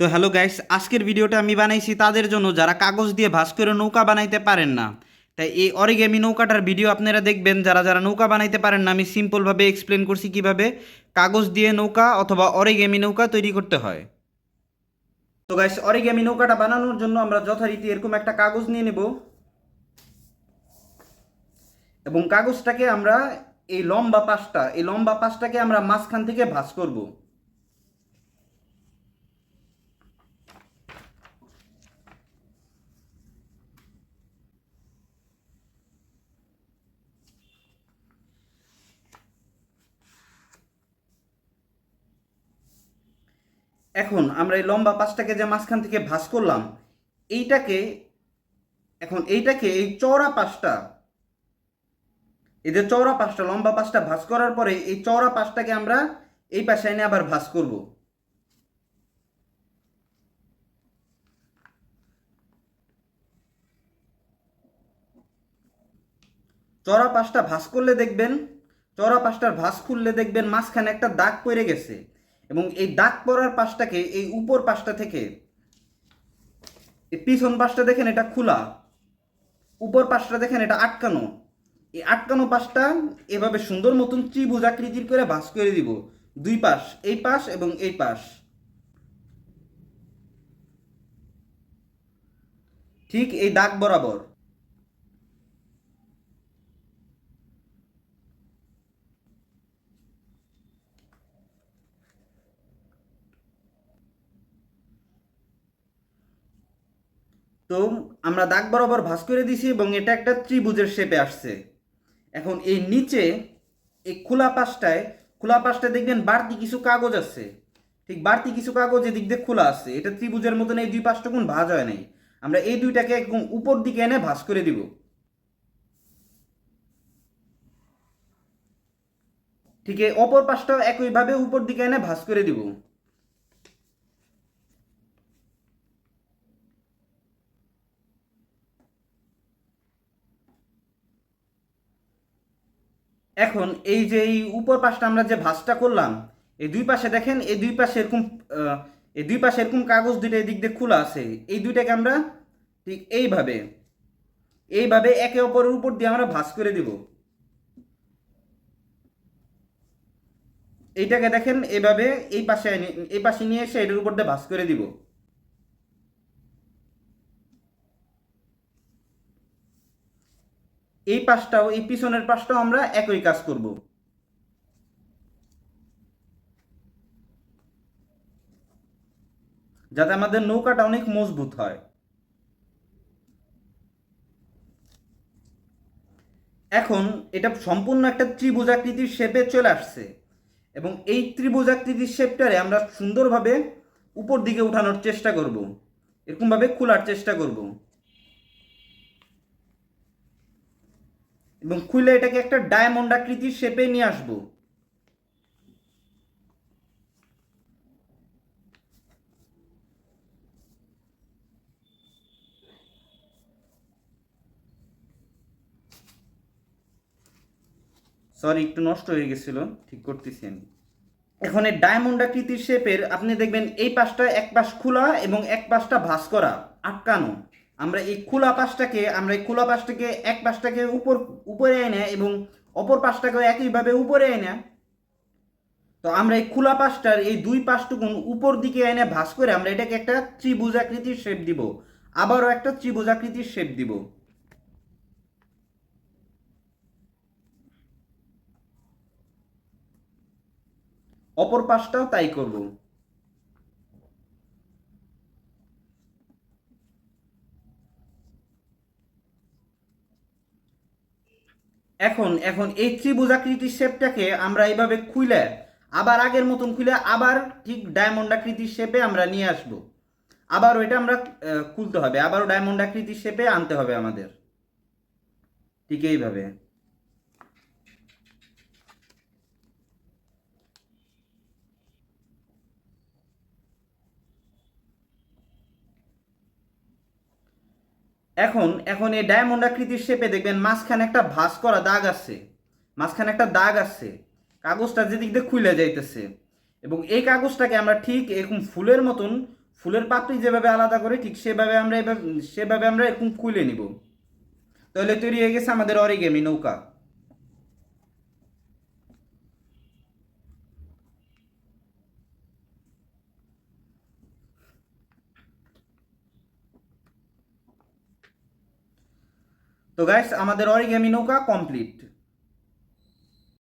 তো hello guys, আজকের ভিডিওটা আমি বানাইছি তাদের জন্য যারা কাগজ দিয়ে ভাঁজ করে নৌকা বানাইতে পারেন না। তাই এই অরিগেমি নৌকাটার ভিডিও আপনারা দেখবেন। যারা যারা নৌকা বানাইতে পারেন না, আমি সিম্পলভাবে এক্সপ্লেন করছি কিভাবে কাগজ দিয়ে নৌকা অথবা অরিগেমি নৌকা তৈরি করতে হয়। তো গাইস, অরিগেমি নৌকাটা বানানোর জন্য আমরা যথারীতি এরকম একটা কাগজ নিয়ে নেব এবং কাগজটাকে আমরা এই লম্বা পাশটাকে আমরা মাঝখান থেকে ভাঁজ করব। এখন আমরা এই লম্বা পাশটাকে যে মাঝখান থেকে ভাঁজ করলাম, এইটাকে এইটাকে এই চওড়া পাশটা, এই যে চওড়া পাশটা, লম্বা পাশটা ভাঁজ করার পরে এই চওড়া পাশটাকে আমরা এই পাশে এনে আবার ভাঁজ করব। চওড়া পাশটা ভাঁজ করলে দেখবেন, চওড়া পাশটার ভাঁজ খুললে দেখবেন মাঝখানে একটা দাগ পড়ে গেছে এবং এই দাগ পড়ার পাশটাকে এই উপর পাশটা থেকে, এই পিছন পাশটা দেখেন এটা খোলা, উপর পাশটা দেখেন এটা আটকানো। এই আটকানো পাশটা এভাবে সুন্দর মতন ত্রিভুজ আকৃতির করে ভাঁজ করে দিব। দুই পাশ, এই পাশ এবং এই পাশ, ঠিক এই দাগ বরাবর। তো আমরা দাগ বরাবর ভাঁজ করে দিছি এবং এটা একটা ত্রিভুজের শেপে আসছে। এখন এই নিচে এই খোলা পাশটায় দেখবেন বাড়তি কিছু কাগজ আছে। ঠিক বাড়তি কিছু কাগজ এদিক দিয়ে খোলা আছে, এটা ত্রিভুজের মতন এই দুই পাশটা কোন ভাঁজ হয় নাই। আমরা এই দুইটাকে একদম উপর দিকে এনে ভাঁজ করে দিব। ঠিক এই অপর পাশটাও একইভাবে উপর দিকে এনে ভাঁজ করে দিব। এখন এই যে এই উপর পাশটা আমরা যে ভাঁজটা করলাম, এই দুই পাশে দেখেন, এই দুই পাশে এরকম কাগজ দুইটা এদিক দিয়ে খোলা আছে। এই দুইটাকে আমরা ঠিক এইভাবে এইভাবে একে অপরের উপর দিয়ে আমরা ভাঁজ করে দিব। এইটাকে দেখেন এইভাবে এই পাশে নিয়ে এসে এটার উপর দিয়ে ভাঁজ করে দিব। এই পাশটাও, এই পিছনের পাশটাও আমরা একই কাজ করব, যাতে আমাদের নৌকাটা অনেক মজবুত হয়। এখন এটা সম্পূর্ণ একটা ত্রিভুজাকৃতির শেপে চলে আসছে এবং এই ত্রিভুজাকৃতির শেপটারে আমরা সুন্দরভাবে উপর দিকে উঠানোর চেষ্টা করব, এরকমভাবে খোলার চেষ্টা করব এবং খুলে এটাকে একটা ডায়মন্ড আকৃতির শেপে নিয়ে আসবো। সরি, একটু নষ্ট হয়ে গেছিল, ঠিক করতেছি আমি। এখন এই ডায়মন্ড আকৃতির শেপের আপনি দেখবেন এই পাশটা এক পাশ খোলা এবং এক পাশটা ভাঁজ করা, আটকানো। আমরা এই খোলা পাশটাকে এক পাশটাকে উপরে এনে এবং অপর পাশটাকেও একইভাবে উপরে এনে, তো আমরা এই খোলা পাশটার এই দুই পাশটুকুন উপর দিকে এনে ভাঁজ করে আমরা এটাকে একটা ত্রিভুজাকৃতির শেপ দিব, আবারও একটা ত্রিভুজাকৃতির শেপ দিব। অপর পাশটাও তাই করব। এখন এখন এই ত্রিভুজাকৃতির শেপটাকে আমরা এইভাবে খুলে, আবার আগের মতন খুলে আবার ঠিক ডায়মন্ড আকৃতির শেপে আমরা নিয়ে আসব। আবারও এটা আমরা খুলতে হবে, আবারও ডায়মন্ড আকৃতির শেপে আনতে হবে আমাদের, ঠিক এইভাবে। এখন এখন এই ডায়মন্ড আকৃতির শেপে দেখবেন মাঝখানে একটা ভাঁজ করা দাগ আছে, মাঝখানে একটা দাগ আছে, কাগজটা যেদিক দিয়ে খুলে যাইতেছে এবং এই কাগজটাকে আমরা ঠিক এরকম ফুলের মতন ফুলের পাপড়ি যেভাবে আলাদা করে ঠিক সেভাবে আমরা এরকম খুলে নিব। তাহলে তৈরি হয়ে গেছে আমাদের অরিগেমি নৌকা। তো গাইস আমাদের অরিগেমি নৌকা কমপ্লিট।